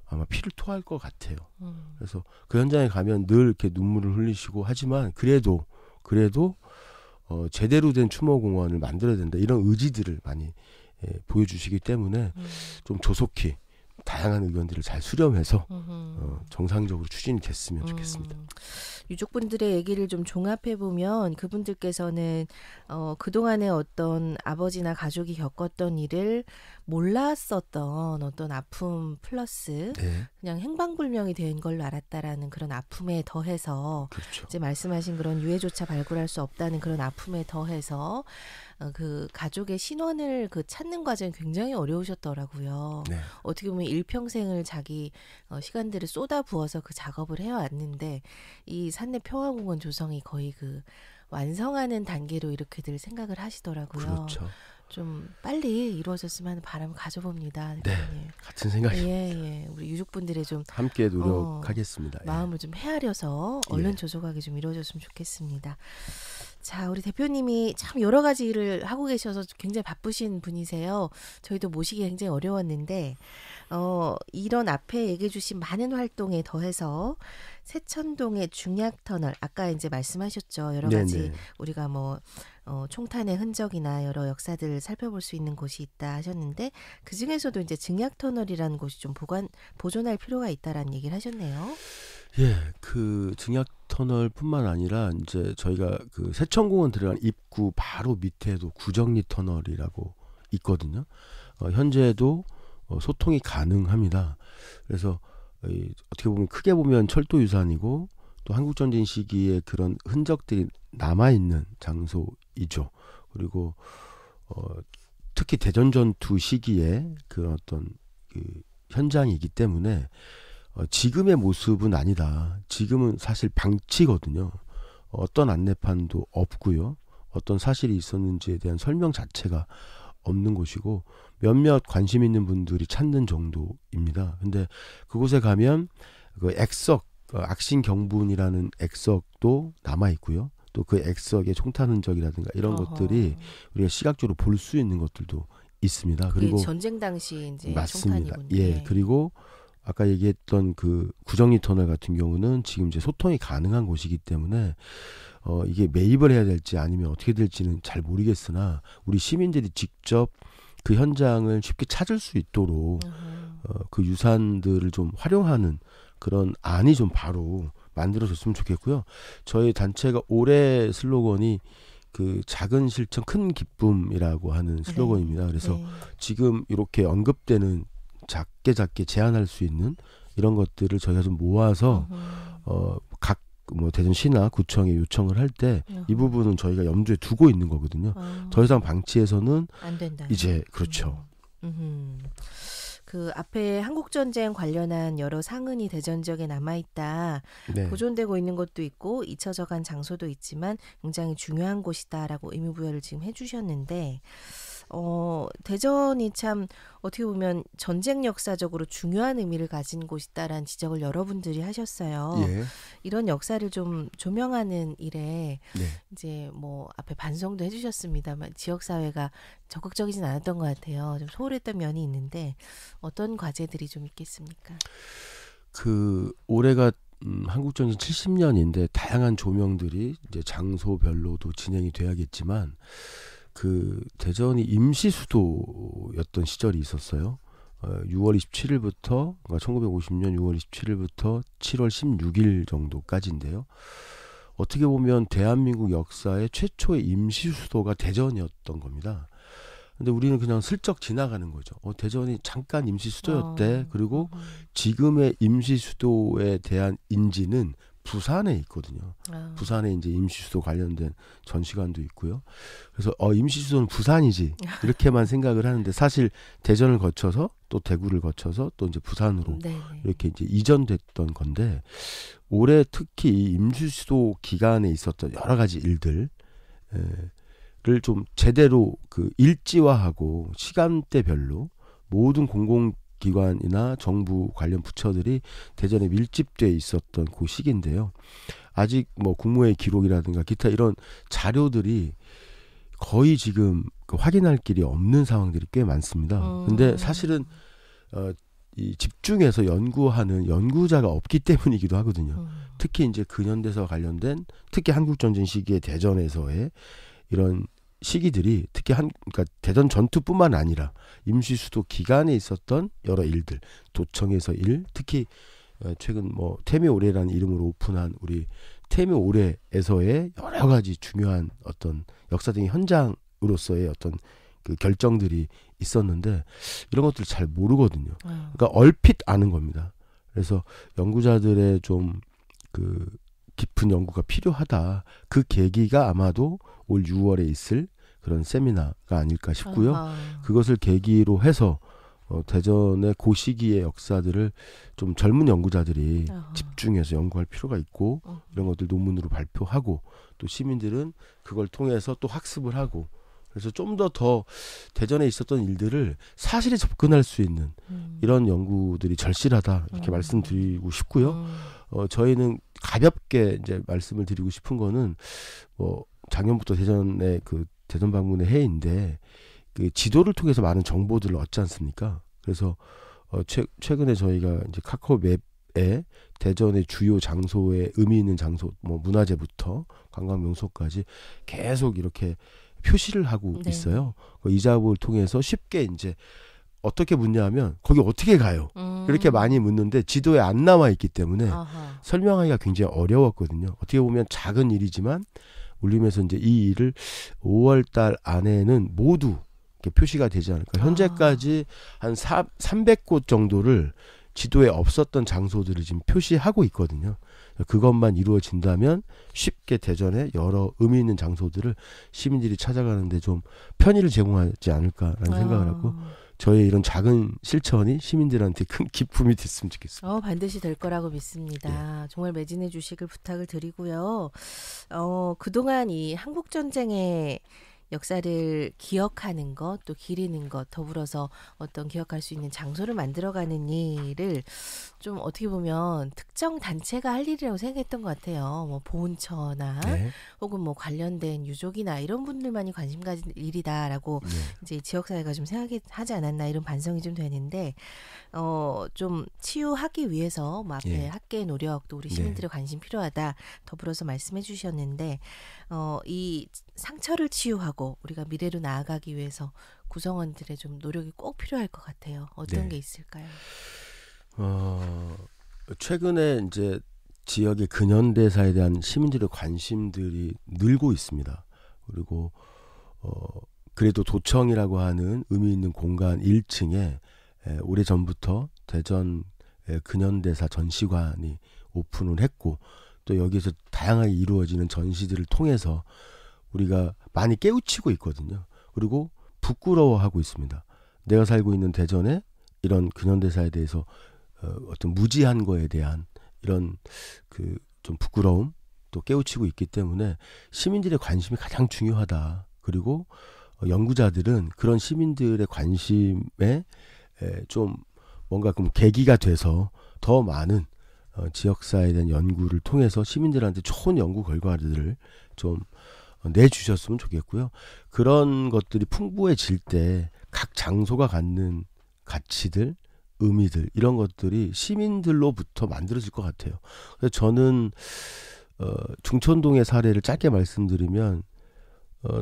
아마 피를 토할 것 같아요. 그래서 그 현장에 가면 늘 이렇게 눈물을 흘리시고 하지만 그래도 제대로 된 추모공원을 만들어야 된다. 이런 의지들을 많이 보여주시기 때문에 좀 조속히 다양한 의견들을 잘 수렴해서 정상적으로 추진이 됐으면 좋겠습니다. 유족분들의 얘기를 좀 종합해보면 그분들께서는 그동안에 어떤 아버지나 가족이 겪었던 일을 몰랐었던 어떤 아픔 플러스 네. 그냥 행방불명이 된 걸로 알았다라는 그런 아픔에 더해서 그렇죠. 이제 말씀하신 그런 유해조차 발굴할 수 없다는 그런 아픔에 더해서 그 가족의 신원을 찾는 과정이 굉장히 어려우셨더라고요. 네. 어떻게 보면 일평생을 자기 시간들을 쏟아부어서 그 작업을 해왔는데 이 산내 평화공원 조성이 거의 그 완성하는 단계로 이렇게들 생각을 하시더라고요. 그렇죠. 좀 빨리 이루어졌으면 하는 바람을 가져봅니다. 네, 같은 생각입니다. 예. 우리 유족분들의 좀 함께 노력하겠습니다. 마음을 좀 헤아려서 얼른 조속하게 좀 이루어졌으면 좋겠습니다. 자, 우리 대표님이 참 여러 가지 일을 하고 계셔서 굉장히 바쁘신 분이세요. 저희도 모시기 굉장히 어려웠는데 이런 앞에 얘기해 주신 많은 활동에 더해서 세천동의 중약터널 아까 이제 말씀하셨죠. 여러 가지 네네. 우리가 총탄의 흔적이나 여러 역사들을 살펴볼 수 있는 곳이 있다 하셨는데 그중에서도 이제 증약터널이라는 곳이 좀 보존할 필요가 있다라는 얘기를 하셨네요. 예, 그 증약터널뿐만 아니라 이제 저희가 그 세천공원 들어간 입구 바로 밑에도 구정리 터널이라고 있거든요. 현재도 소통이 가능합니다. 그래서 어떻게 보면 크게 보면 철도유산이고 또 한국전쟁 시기에 그런 흔적들이 남아있는 장소이죠. 그리고 특히 대전전투 시기에 그런 어떤 그 현장이기 때문에 지금의 모습은 아니다. 지금은 사실 방치거든요. 어떤 안내판도 없고요. 어떤 사실이 있었는지에 대한 설명 자체가 없는 곳이고 몇몇 관심 있는 분들이 찾는 정도입니다. 근데 그곳에 가면 그 액석, 악신경분이라는 액석도 남아 있고요. 또 그 액석의 총탄 흔적이라든가 이런 것들이 우리가 시각적으로 볼 수 있는 것들도 있습니다. 그리고 전쟁 당시 이제 맞습니다. 총탄이군요. 예, 그리고 아까 얘기했던 그 구정리 터널 같은 경우는 지금 이제 소통이 가능한 곳이기 때문에 이게 매입을 해야 될지 아니면 어떻게 될지는 잘 모르겠으나 우리 시민들이 직접 그 현장을 쉽게 찾을 수 있도록 그 유산들을 좀 활용하는 그런 안이 좀 바로 만들어졌으면 좋겠고요. 저희 단체가 올해 슬로건이 그 작은 실천 큰 기쁨이라고 하는 슬로건입니다. 그래서 지금 이렇게 언급되는 작게 제안할 수 있는 이런 것들을 저희가 좀 모아서 각 대전시나 구청에 요청을 할 때 이 부분은 저희가 염두에 두고 있는 거거든요. 더 이상 방치해서는 안 된다. 이제 그렇죠. 그 앞에 한국전쟁 관련한 여러 상흔이 대전 지역에 남아있다. 네. 보존되고 있는 것도 있고 잊혀져간 장소도 있지만 굉장히 중요한 곳이다라고 의미부여를 지금 해주셨는데 대전이 참 어떻게 보면 전쟁 역사적으로 중요한 의미를 가진 곳이다라는 지적을 여러분들이 하셨어요. 예. 이런 역사를 좀 조명하는 일에 네. 이제 뭐 앞에 반성도 해주셨습니다만 지역 사회가 적극적이진 않았던 것 같아요. 좀 소홀했던 면이 있는데 어떤 과제들이 좀 있겠습니까? 올해가 한국전쟁 70년인데 다양한 조명들이 이제 장소별로도 진행이 돼야겠지만 대전이 임시 수도였던 시절이 있었어요. 6월 27일부터 그러니까 1950년 6월 27일부터 7월 16일 정도까지인데요. 어떻게 보면 대한민국 역사의 최초의 임시 수도가 대전이었던 겁니다. 근데 우리는 그냥 슬쩍 지나가는 거죠. 대전이 잠깐 임시 수도였대. 그리고 지금의 임시 수도에 대한 인지는 부산에 있거든요. 부산에 이제 임시 수도 관련된 전시관도 있고요. 그래서 임시 수도는 부산이지 이렇게만 생각을 하는데 사실 대전을 거쳐서 또 대구를 거쳐서 또 이제 부산으로 이렇게 이제 이전됐던 건데 올해 특히 이 임시 수도 기간에 있었던 여러 가지 일들 를 좀 제대로 일지화하고 시간대별로 모든 공공기관이나 정부 관련 부처들이 대전에 밀집돼 있었던 그 시기인데요. 아직 뭐 국무회의 기록이라든가 기타 이런 자료들이 거의 지금 확인할 길이 없는 상황들이 꽤 많습니다. 근데 사실은 이 집중해서 연구하는 연구자가 없기 때문이기도 하거든요. 특히 이제 근현대사와 관련된 특히 한국전쟁 시기의 대전에서의 이런 시기들이 특히 그러니까 대전 전투뿐만 아니라 임시수도 기간에 있었던 여러 일들, 도청에서 일, 특히 최근 뭐 태미오래라는 이름으로 오픈한 우리 태미오래에서의 여러 가지 중요한 어떤 역사적인 현장으로서의 어떤 결정들이 있었는데 이런 것들 잘 모르거든요. 그러니까 얼핏 아는 겁니다. 그래서 연구자들의 좀 깊은 연구가 필요하다. 그 계기가 아마도 올 6월에 있을 그런 세미나가 아닐까 싶고요. 그것을 계기로 해서 대전의 그 시기의 역사들을 좀 젊은 연구자들이 집중해서 연구할 필요가 있고 이런 것들 논문으로 발표하고 또 시민들은 그걸 통해서 또 학습을 하고 그래서 좀 더 대전에 있었던 일들을 사실에 접근할 수 있는 이런 연구들이 절실하다 이렇게 말씀드리고 싶고요. 저희는 가볍게 이제 말씀을 드리고 싶은 거는 뭐 작년부터 대전의 대전 방문의 해인데 지도를 통해서 많은 정보들을 얻지 않습니까? 그래서 최근에 저희가 이제 카카오 맵에 대전의 주요 장소에 의미 있는 장소, 뭐 문화재부터 관광 명소까지 계속 이렇게 표시를 하고 있어요. 이 작업을 통해서 쉽게 이제 어떻게 묻냐면 거기 어떻게 가요? 이렇게 많이 묻는데 지도에 안 나와 있기 때문에 설명하기가 굉장히 어려웠거든요. 어떻게 보면 작은 일이지만 울림에서 이제 이 일을 5월달 안에는 모두 이렇게 표시가 되지 않을까. 현재까지 한 300곳 정도를 지도에 없었던 장소들을 지금 표시하고 있거든요. 그것만 이루어진다면 쉽게 대전에 여러 의미 있는 장소들을 시민들이 찾아가는데 좀 편의를 제공하지 않을까라는 생각을 하고 저의 이런 작은 실천이 시민들한테 큰 기쁨이 됐으면 좋겠습니다. 반드시 될 거라고 믿습니다. 정말 매진해 주시길 부탁을 드리고요. 그동안 이 한국전쟁의 역사를 기억하는 것, 또 기리는 것, 더불어서 어떤 기억할 수 있는 장소를 만들어가는 일을 좀 어떻게 보면 특정 단체가 할 일이라고 생각했던 것 같아요. 뭐 보훈처나 혹은 뭐 관련된 유족이나 이런 분들만이 관심 가진 일이다라고 이제 지역사회가 좀 생각하지 않았나 이런 반성이 좀 되는데 좀 치유하기 위해서 뭐 앞에 학계의 노력 또 우리 시민들의 관심 필요하다 더불어서 말씀해 주셨는데 이 상처를 치유하고 우리가 미래로 나아가기 위해서 구성원들의 좀 노력이 꼭 필요할 것 같아요. 어떤 게 있을까요? 최근에 이제 지역의 근현대사에 대한 시민들의 관심들이 늘고 있습니다. 그리고 그래도 도청이라고 하는 의미 있는 공간 1층에 오래전부터 대전 근현대사 전시관이 오픈을 했고 또 여기서 다양하게 이루어지는 전시들을 통해서 우리가 많이 깨우치고 있거든요. 그리고 부끄러워하고 있습니다. 내가 살고 있는 대전에 이런 근현대사에 대해서 어떤 무지한 거에 대한 이런 좀 부끄러움 또 깨우치고 있기 때문에 시민들의 관심이 가장 중요하다. 그리고 연구자들은 그런 시민들의 관심에 좀 뭔가 좀 계기가 돼서 더 많은 지역사회에 대한 연구를 통해서 시민들한테 좋은 연구 결과들을 좀 내주셨으면 좋겠고요. 그런 것들이 풍부해질 때 각 장소가 갖는 가치들, 의미들 이런 것들이 시민들로부터 만들어질 것 같아요. 그래서 저는 중천동의 사례를 짧게 말씀드리면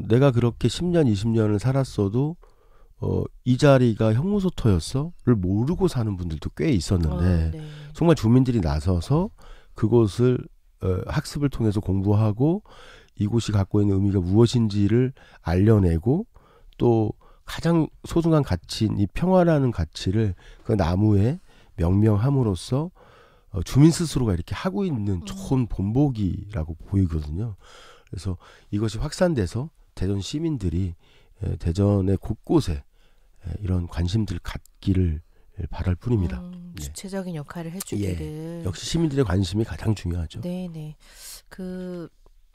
내가 그렇게 10년, 20년을 살았어도 이 자리가 형무소터였어를 모르고 사는 분들도 꽤 있었는데 네. 정말 주민들이 나서서 그곳을 학습을 통해서 공부하고 이곳이 갖고 있는 의미가 무엇인지를 알려내고 또 가장 소중한 가치인 이 평화라는 가치를 그 나무에 명명함으로써 주민 스스로가 이렇게 하고 있는 좋은 본보기라고 보이거든요. 그래서 이것이 확산돼서 대전 시민들이 대전의 곳곳에 이런 관심들 갖기를 바랄 뿐입니다. 주체적인 역할을 해주기를. 예. 역시 시민들의 관심이 가장 중요하죠. 네네.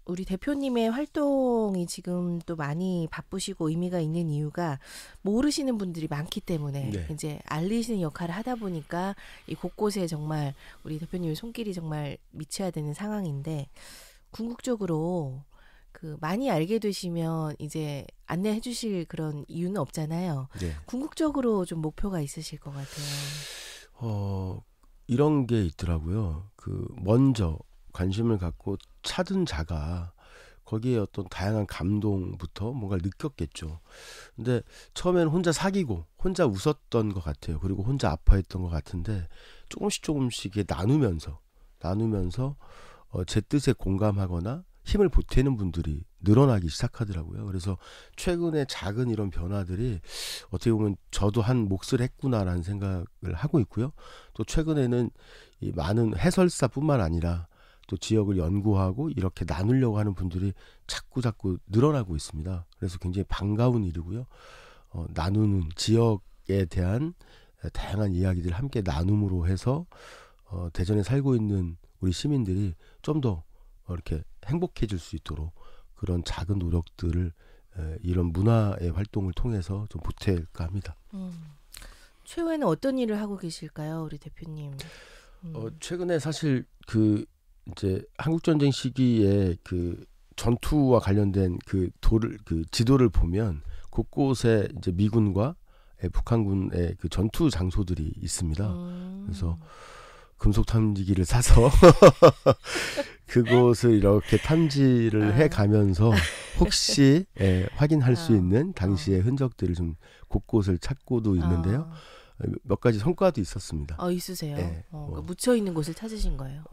우리 대표님의 활동이 지금 또 많이 바쁘시고 의미가 있는 이유가 모르시는 분들이 많기 때문에 네. 이제 알리시는 역할을 하다 보니까 이 곳곳에 정말 우리 대표님의 손길이 정말 미쳐야 되는 상황인데 궁극적으로 많이 알게 되시면 이제 안내해 주실 그런 이유는 없잖아요. 네. 궁극적으로 좀 목표가 있으실 것 같아요. 이런 게 있더라고요. 먼저 관심을 갖고 찾은 자가 거기에 어떤 다양한 감동부터 뭔가를 느꼈겠죠. 근데 처음에는 혼자 사귀고 혼자 웃었던 것 같아요. 그리고 혼자 아파했던 것 같은데 조금씩 나누면서 제 뜻에 공감하거나 힘을 보태는 분들이 늘어나기 시작하더라고요. 그래서 최근에 작은 이런 변화들이 어떻게 보면 저도 한 몫을 했구나라는 생각을 하고 있고요. 또 최근에는 이 많은 해설사뿐만 아니라 또 지역을 연구하고 이렇게 나누려고 하는 분들이 자꾸 늘어나고 있습니다. 그래서 굉장히 반가운 일이고요. 나누는 지역에 대한 다양한 이야기들을 함께 나눔으로 해서 대전에 살고 있는 우리 시민들이 좀 더 이렇게 행복해질 수 있도록 그런 작은 노력들을 이런 문화의 활동을 통해서 좀 보탤까 합니다. 최후에는 어떤 일을 하고 계실까요, 우리 대표님? 최근에 사실 이제 한국 전쟁 시기에 전투와 관련된 지도를 보면 곳곳에 이제 미군과 북한군의 전투 장소들이 있습니다. 그래서 금속 탐지기를 사서 그곳을 이렇게 탐지를 해가면서 혹시 확인할 수 있는 당시의 흔적들을 좀 곳곳을 찾고도 있는데요. 몇 가지 성과도 있었습니다. 있으세요? 네, 그러니까 묻혀 있는 곳을 찾으신 거예요.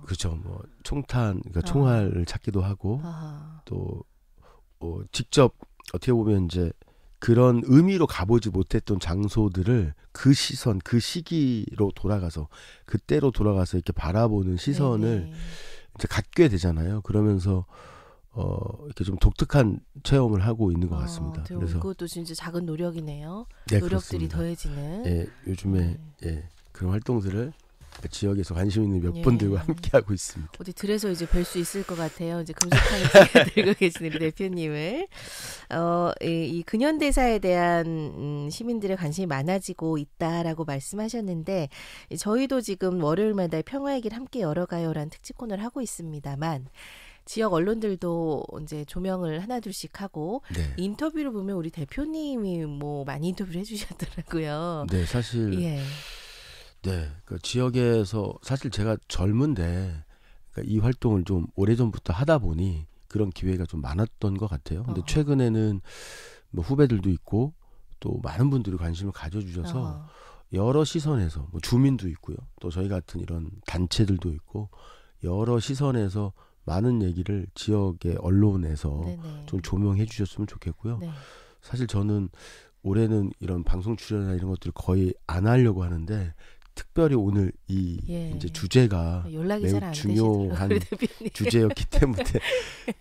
그렇죠. 총탄, 그러니까 총알을 찾기도 하고 또 직접 어떻게 보면 이제 그런 의미로 가보지 못했던 장소들을 그 시선, 그 시기로 돌아가서 그때로 돌아가서 이렇게 바라보는 시선을 네네. 이제 갖게 되잖아요. 그러면서 이렇게 좀 독특한 체험을 하고 있는 것 같습니다. 그래서 그것도 진짜 작은 노력이네요. 네, 노력들이 그렇습니다. 더해지는. 요즘에 그런 활동들을 지역에서 관심 있는 몇 분들과 함께 하고 있습니다. 어디 들에서 이제 뵐 수 있을 것 같아요. 이제 금속탄을 들고 계신 우리 대표님을. 이 근현대사에 대한 시민들의 관심이 많아지고 있다라고 말씀하셨는데 저희도 지금 월요일마다 평화의 길 함께 열어가요라는 특집 코너를 하고 있습니다만 지역 언론들도 이제 조명을 하나둘씩 하고 네. 인터뷰를 보면 우리 대표님이 많이 인터뷰를 해주셨더라고요. 네, 사실 그 지역에서 사실 제가 젊은데 이 활동을 좀 오래전부터 하다 보니 그런 기회가 좀 많았던 것 같아요. 근데 최근에는 후배들도 있고 또 많은 분들이 관심을 가져주셔서 여러 시선에서 주민도 있고요. 또 저희 같은 이런 단체들도 있고 여러 시선에서 많은 얘기를 지역의 언론에서 네네. 좀 조명해 주셨으면 좋겠고요. 네. 사실 저는 올해는 이런 방송 출연이나 이런 것들을 거의 안 하려고 하는데 특별히 오늘 이제 주제가 연락이 매우 잘 안 중요한 주제였기 때문에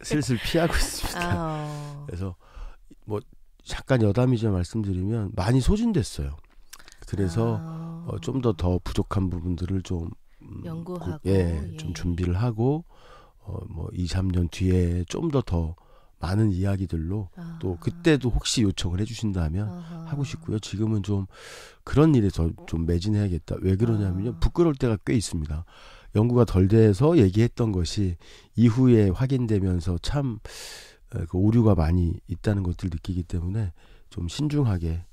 슬슬 피하고 있습니다. 그래서 잠깐 여담이지만 말씀드리면 많이 소진됐어요. 그래서 좀 더 부족한 부분들을 좀 연구하고 좀 준비를 하고 2, 3년 뒤에 좀 더 많은 이야기들로 또 그때도 혹시 요청을 해주신다면 하고 싶고요. 지금은 좀 그런 일에 더 좀 매진해야겠다. 왜 그러냐면요. 부끄러울 때가 꽤 있습니다. 연구가 덜 돼서 얘기했던 것이 이후에 확인되면서 참 그 오류가 많이 있다는 것들 느끼기 때문에 좀 신중하게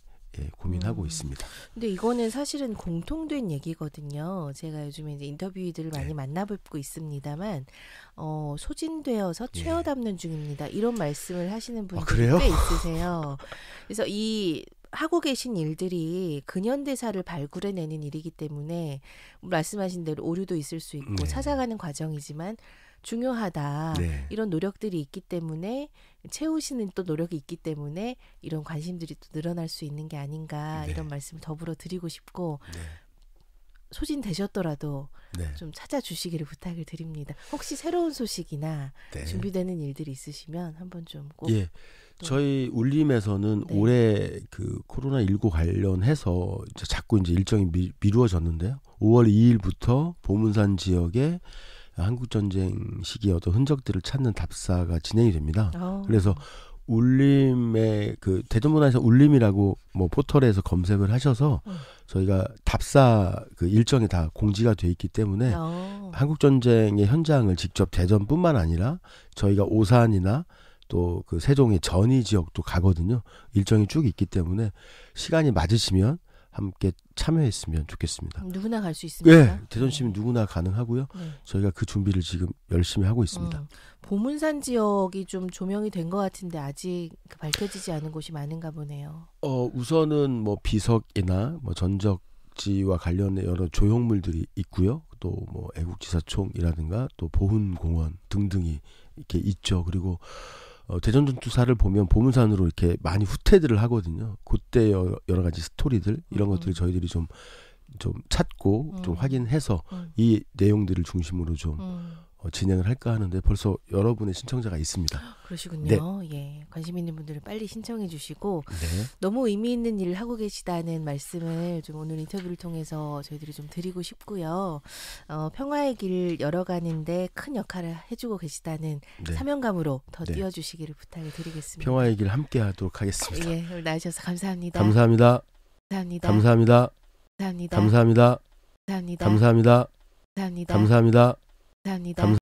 고민하고 있습니다. 근데 이거는 사실은 공통된 얘기거든요. 제가 요즘에 이제 인터뷰들을 많이 만나뵙고 있습니다만 소진되어서 채워 담는 중입니다. 이런 말씀을 하시는 분들이 꽤 있으세요. 그래서 이 하고 계신 일들이 근현대사를 발굴해내는 일이기 때문에 말씀하신 대로 오류도 있을 수 있고 찾아가는 과정이지만 중요하다. 이런 노력들이 있기 때문에 채우시는 또 노력이 있기 때문에 이런 관심들이 또 늘어날 수 있는 게 아닌가 이런 말씀을 더불어 드리고 싶고 소진되셨더라도 좀 찾아주시기를 부탁을 드립니다. 혹시 새로운 소식이나 준비되는 일들이 있으시면 한번 좀 꼭 저희 울림에서는 올해 그 코로나19 관련해서 자꾸 이제 일정이 미루어졌는데요. 5월 2일부터 보문산 지역에 한국전쟁 시기의 어떤 흔적들을 찾는 답사가 진행이 됩니다. 그래서 울림의 그 대전문화에서 울림이라고 뭐 포털에서 검색을 하셔서 저희가 답사 그 일정이 다 공지가 돼 있기 때문에 한국전쟁의 현장을 직접 대전뿐만 아니라 저희가 오산이나 또 그 세종의 전이 지역도 가거든요. 일정이 쭉 있기 때문에 시간이 맞으시면 함께 참여했으면 좋겠습니다. 누구나 갈 수 있습니다. 네, 대전 시민 누구나 가능하고요. 저희가 그 준비를 지금 열심히 하고 있습니다. 보문산 지역이 좀 조명이 된 것 같은데 아직 밝혀지지 않은 곳이 많은가 보네요. 우선은 뭐 비석이나 뭐 전적지와 관련된 여러 조형물들이 있고요. 또 뭐 애국지사총이라든가 또 보훈공원 등등이 이렇게 있죠. 그리고 대전 전투사를 보면 보문산으로 이렇게 많이 후퇴들을 하거든요. 그때 여러 가지 스토리들 이런 것들을 저희들이 좀 찾고 좀 확인해서 이 내용들을 중심으로 좀 진행을 할까 하는데 벌써 여러분의 신청자가 있습니다. 그러시군요. 관심 있는 분들은 빨리 신청해 주시고 너무 의미 있는 일을 하고 계시다는 말씀을 좀 오늘 인터뷰를 통해서 저희들이 좀 드리고 싶고요. 평화의 길 열어가는데 큰 역할을 해주고 계시다는 사명감으로 더 뛰어주시기를 부탁을 드리겠습니다. 평화의 길 함께 하도록 하겠습니다. 오늘 나와주셔서 감사합니다. 감사합니다. 감사합니다. 감사합니다. 감사합니다. 감사합니다. 감사합니다. 감사합니다. 감사합니다. 감사합니다. 감사합니다.